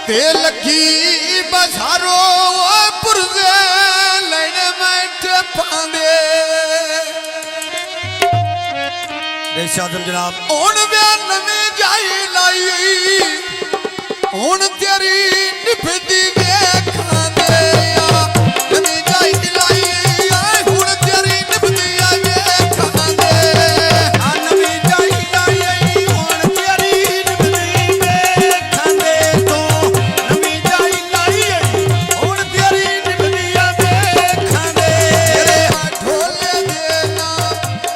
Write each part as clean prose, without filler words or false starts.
ते लगी बजारो पुरजे लेने में पांदे आजम जनाब हुण वे नवी जाई लाई हुण तेरी निभदी वेखां दे नवी जाई लाई हुण तेरी निभदी वेखां दे नवी जाई लाई हुण तेरी निभदी वेखां दे तो नवी जाई लाई हुण तेरी निभदी वेखां दे तेरे ढोले दे ना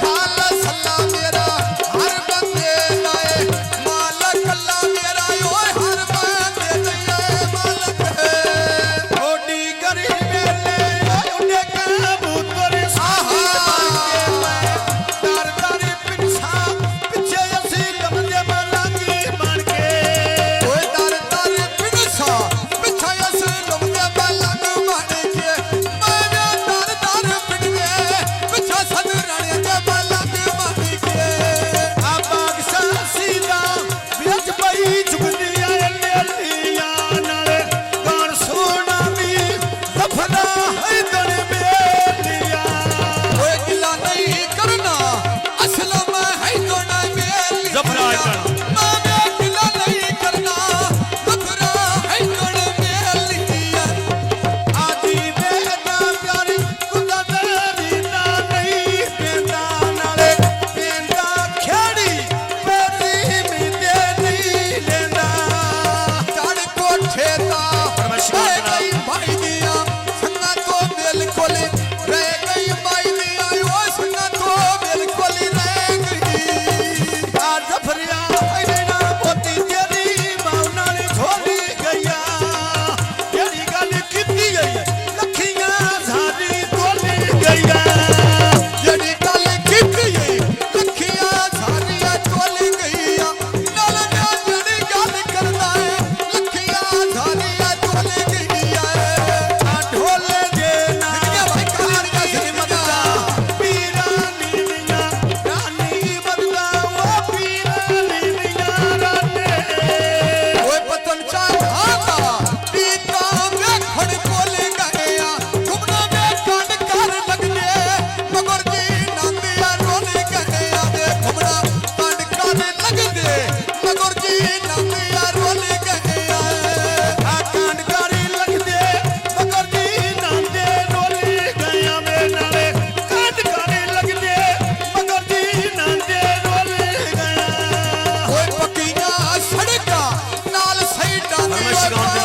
खाल सल्ला मेरा हर बंदे लाए मालक अल्लाह मेरा ओए हर बंदे दे मालक थोड़ी करी मेले उड़े कबूतर दर दर पिछा पिछे असी लमदे मलांगी बन के ओए दर दर पिछा पिछा अस लुमदे बालक बन के मेरा दर दर पिछे पिछा सद राणे के बालक बन के आबाग सीधा बिरज पई झुकदी आए लेलिया नाले गान सोना भी दफना है दर बेलिया ओए गिला नहीं करना असलम है तो ना मेल जफरा है करना। मैं गिला नहीं करना जफरा है तो ना मेलिया आदि बेदा प्यारी खुदा तेरी ना नहीं बेदा नाले बेदा खेड़ी मेरी मिले नहीं लेना चढ़ कोठे दा परमेश्वर रह गई माई दिया संगा तो बिल्कुल रह गई माई दिया ओ संगा तो बिल्कुल रह गई आ जफरिया ना पोती तेरी मां नाल झोली गईया जेड़ी गल कीती गई लखियां सारी तोली गईया जेड़ी गल कीती गई लखियां सारियां टोल गईया नाल मैं जेड़ी गल करना है लखियां सारियां टोल गईया आ ढोले जे ना भाई कहानी का मददा पीरा नीलिया रानी मददा वो पीरा नीलिया रानी ओए पतन चाहा पीता में खड़ कोल गया घुमना में कांड कर लग दे मगर जी नंदिया रोल गया दे घुमना कांड कर लग दे मगर जी नंदिया रोल गया आ कांड कारी लग दे मगर जी नांदे रोली गया में नाले कांड कारी लग दे मगर जी नांदे रोली गया ओए पक्कियां सड़का नाल साइडां परमेश्वर